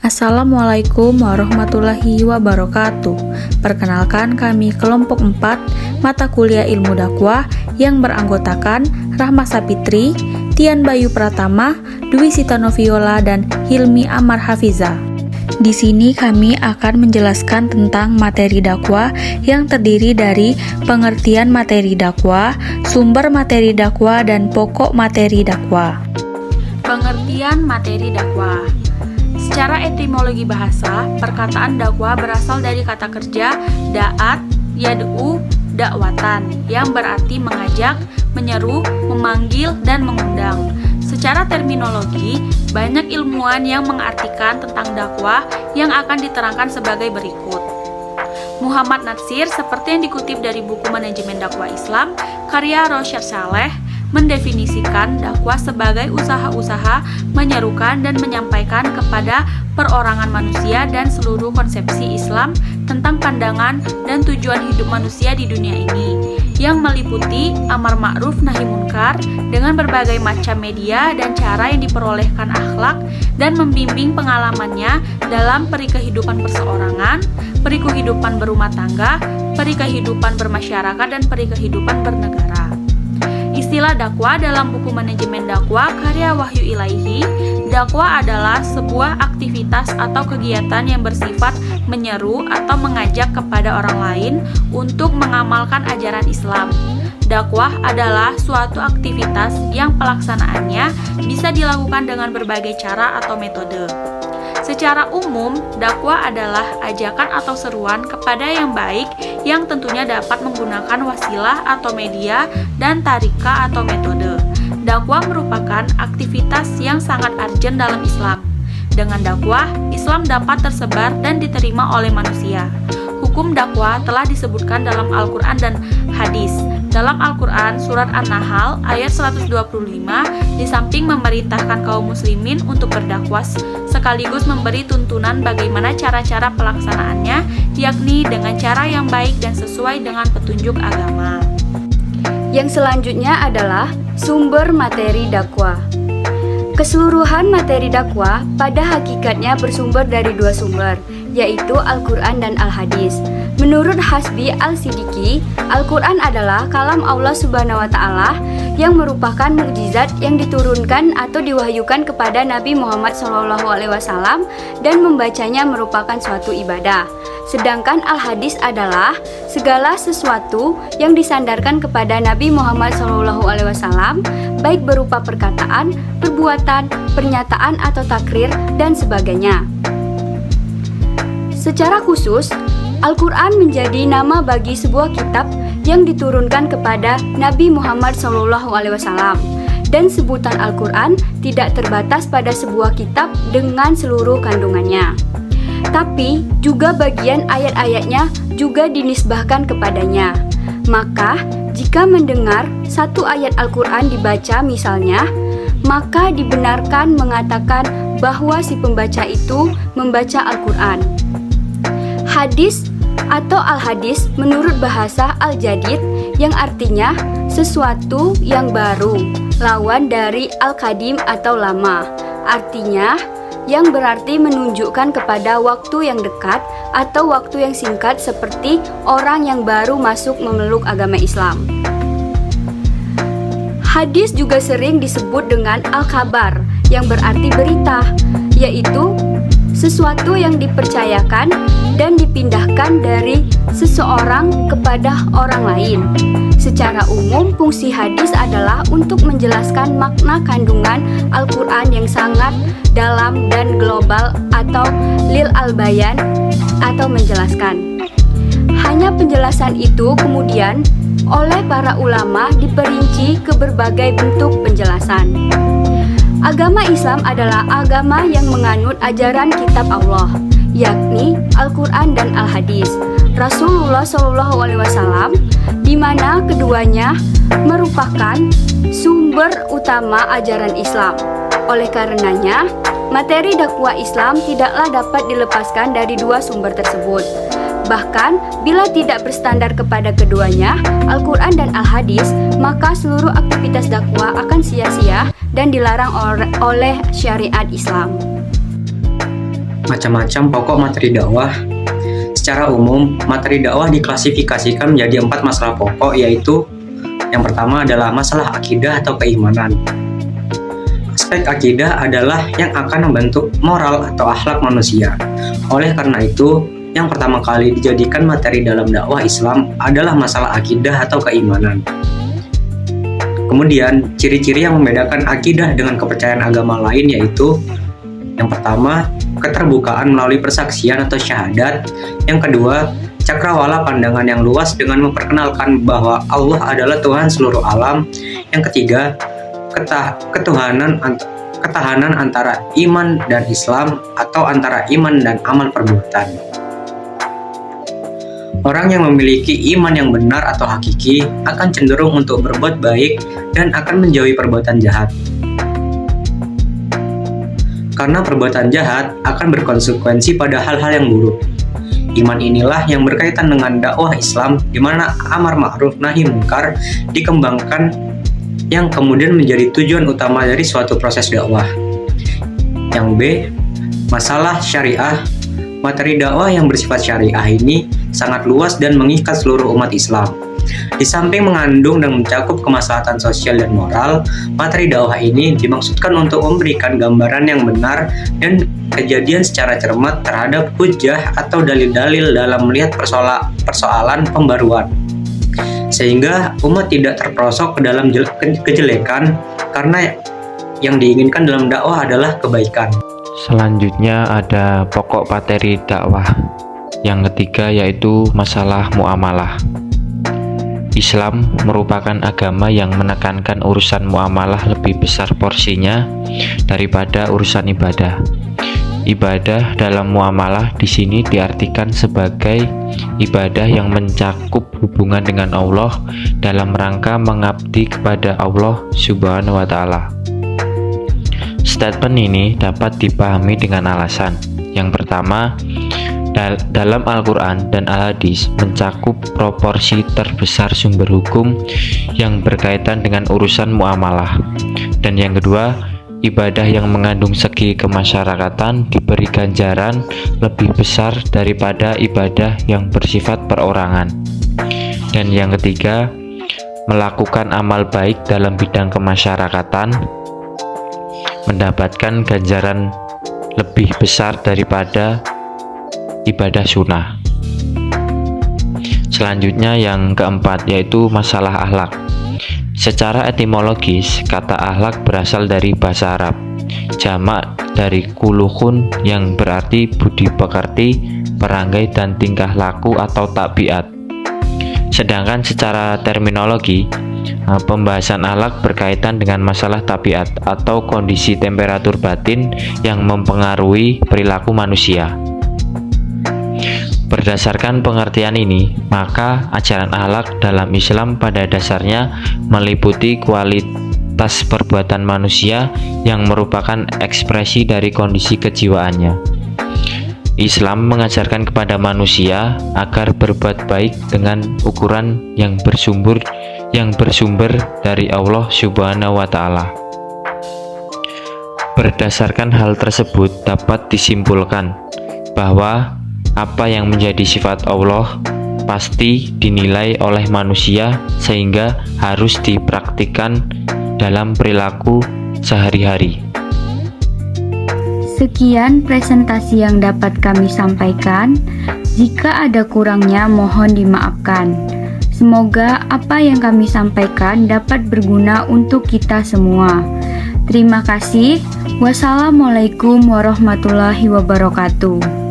Assalamualaikum warahmatullahi wabarakatuh. Perkenalkan, kami kelompok 4 mata kuliah ilmu dakwah yang beranggotakan Rahma Sapitri, Tian Bayu Pratama, Dwi Sita Noviola, dan Hilmi Amar Hafiza. Di sini kami akan menjelaskan tentang materi dakwah yang terdiri dari pengertian materi dakwah, sumber materi dakwah, dan pokok materi dakwah. Pengertian materi dakwah. Secara etimologi bahasa, perkataan dakwah berasal dari kata kerja da'at, yad'u, dakwatan, yang berarti mengajak, menyeru, memanggil, dan mengundang. Secara terminologi, banyak ilmuwan yang mengartikan tentang dakwah yang akan diterangkan sebagai berikut. Muhammad Natsir, seperti yang dikutip dari buku Manajemen Dakwah Islam, karya Rosyad Saleh, mendefinisikan dakwah sebagai usaha-usaha menyerukan dan menyampaikan kepada perorangan manusia dan seluruh konsepsi Islam tentang pandangan dan tujuan hidup manusia di dunia ini, yang meliputi amar ma'ruf nahi munkar dengan berbagai macam media dan cara yang diperolehkan akhlak dan membimbing pengalamannya dalam peri kehidupan perseorangan, peri kehidupan berumah tangga, peri kehidupan bermasyarakat, dan peri kehidupan bernegara. Istilah dakwah dalam buku Manajemen Dakwah karya Wahyu Ilaihi, dakwah adalah sebuah aktivitas atau kegiatan yang bersifat menyeru atau mengajak kepada orang lain untuk mengamalkan ajaran Islam. Dakwah adalah suatu aktivitas yang pelaksanaannya bisa dilakukan dengan berbagai cara atau metode. Secara umum, dakwah adalah ajakan atau seruan kepada yang baik yang tentunya dapat menggunakan wasilah atau media dan tarika atau metode. Dakwah merupakan aktivitas yang sangat urgent dalam Islam. Dengan dakwah, Islam dapat tersebar dan diterima oleh manusia. Hukum dakwah telah disebutkan dalam Al-Quran dan hadis. Dalam Al-Quran, surat An-Nahl ayat 125, di samping memerintahkan kaum muslimin untuk berdakwah, sekaligus memberi tuntunan bagaimana cara-cara pelaksanaannya, yakni dengan cara yang baik dan sesuai dengan petunjuk agama. Yang selanjutnya adalah sumber materi dakwah. Keseluruhan materi dakwah pada hakikatnya bersumber dari dua sumber, yaitu Al-Quran dan Al-Hadis. Menurut Hasbi Al-Siddiqi, Al-Quran adalah kalam Allah Subhanahu wa Ta'ala yang merupakan mukjizat yang diturunkan atau diwahyukan kepada Nabi Muhammad SAW dan membacanya merupakan suatu ibadah. Sedangkan Al-Hadis adalah segala sesuatu yang disandarkan kepada Nabi Muhammad SAW, baik berupa perkataan, perbuatan, pernyataan atau takrir, dan sebagainya. Secara khusus, Al-Quran menjadi nama bagi sebuah kitab yang diturunkan kepada Nabi Muhammad SAW, dan sebutan Al-Quran tidak terbatas pada sebuah kitab dengan seluruh kandungannya, tapi juga bagian ayat-ayatnya juga dinisbahkan kepadanya. Maka, jika mendengar satu ayat Al-Quran dibaca misalnya, maka dibenarkan mengatakan bahwa si pembaca itu membaca Al-Quran. Hadis atau Al-Hadis menurut bahasa Al-Jadid yang artinya sesuatu yang baru, lawan dari Al-Qadim atau lama, artinya yang berarti menunjukkan kepada waktu yang dekat atau waktu yang singkat seperti orang yang baru masuk memeluk agama Islam. Hadis juga sering disebut dengan Al-Khabar yang berarti berita, yaitu sesuatu yang dipercayakan dan dipindahkan dari seseorang kepada orang lain. Secara umum, fungsi hadis adalah untuk menjelaskan makna kandungan Al-Quran yang sangat dalam dan global atau lil al-bayan atau menjelaskan. Hanya penjelasan itu kemudian oleh para ulama diperinci ke berbagai bentuk penjelasan. Agama Islam adalah agama yang menganut ajaran kitab Allah, yakni Al-Quran dan Al-Hadis, Rasulullah SAW, di mana keduanya merupakan sumber utama ajaran Islam. Oleh karenanya, materi dakwah Islam tidaklah dapat dilepaskan dari dua sumber tersebut. Bahkan, bila tidak bersandar kepada keduanya, Al-Quran dan Al-Hadis, maka seluruh aktivitas dakwah akan sia-sia dan dilarang oleh syariat Islam. macam-macam pokok materi dakwah. Secara umum, materi dakwah diklasifikasikan menjadi 4 masalah pokok, yaitu yang pertama adalah masalah akidah atau keimanan. Aspek akidah adalah yang akan membentuk moral atau akhlak manusia. Oleh karena itu, yang pertama kali dijadikan materi dalam dakwah Islam adalah masalah akidah atau keimanan. Kemudian, ciri-ciri yang membedakan akidah dengan kepercayaan agama lain yaitu yang pertama, keterbukaan melalui persaksian atau syahadat. Yang kedua, cakrawala pandangan yang luas dengan memperkenalkan bahwa Allah adalah Tuhan seluruh alam. Yang ketiga, ketahanan antara iman dan Islam atau antara iman dan amal perbuatan. Orang yang memiliki iman yang benar atau hakiki akan cenderung untuk berbuat baik dan akan menjauhi perbuatan jahat. Karena perbuatan jahat akan berkonsekuensi pada hal-hal yang buruk. Iman inilah yang berkaitan dengan dakwah Islam, di mana amar ma'ruf nahi munkar dikembangkan yang kemudian menjadi tujuan utama dari suatu proses dakwah. Yang B, masalah syariah. Materi dakwah yang bersifat syariah ini sangat luas dan mengikat seluruh umat Islam. Di samping mengandung dan mencakup kemaslahatan sosial dan moral, materi dakwah ini dimaksudkan untuk memberikan gambaran yang benar dan kejadian secara cermat terhadap hujjah atau dalil-dalil dalam melihat persoalan pembaruan. Sehingga umat tidak terperosok ke dalam kejelekan, karena yang diinginkan dalam dakwah adalah kebaikan. Selanjutnya ada pokok materi dakwah. Yang ketiga yaitu masalah muamalah. Islam merupakan agama yang menekankan urusan muamalah lebih besar porsinya daripada urusan ibadah. Ibadah dalam muamalah di sini diartikan sebagai ibadah yang mencakup hubungan dengan Allah dalam rangka mengabdi kepada Allah Subhanahu wa Ta'ala. Statement ini dapat dipahami dengan alasan. Yang pertama, dalam Al-Quran dan Al-Hadis mencakup proporsi terbesar sumber hukum yang berkaitan dengan urusan muamalah. Dan yang kedua, ibadah yang mengandung segi kemasyarakatan diberi ganjaran lebih besar daripada ibadah yang bersifat perorangan. Dan yang ketiga, melakukan amal baik dalam bidang kemasyarakatan mendapatkan ganjaran lebih besar daripada ibadah sunnah. Selanjutnya yang keempat yaitu masalah akhlak. Secara etimologis, kata akhlak berasal dari bahasa Arab, jamak dari kuluhun yang berarti budi pekerti, perangai dan tingkah laku atau tabiat. Sedangkan secara terminologi, pembahasan akhlak berkaitan dengan masalah tabiat atau kondisi temperatur batin yang mempengaruhi perilaku manusia. Berdasarkan pengertian ini, maka ajaran akhlak dalam Islam pada dasarnya meliputi kualitas perbuatan manusia yang merupakan ekspresi dari kondisi kejiwaannya. Islam mengajarkan kepada manusia agar berbuat baik dengan ukuran yang bersumber dari Allah Subhanahu wa Ta'ala. Berdasarkan hal tersebut dapat disimpulkan bahwa apa yang menjadi sifat Allah pasti dinilai oleh manusia sehingga harus dipraktikkan dalam perilaku sehari-hari. Sekian presentasi yang dapat kami sampaikan. Jika ada kurangnya mohon dimaafkan. Semoga apa yang kami sampaikan dapat berguna untuk kita semua. Terima kasih. Wassalamualaikum warahmatullahi wabarakatuh.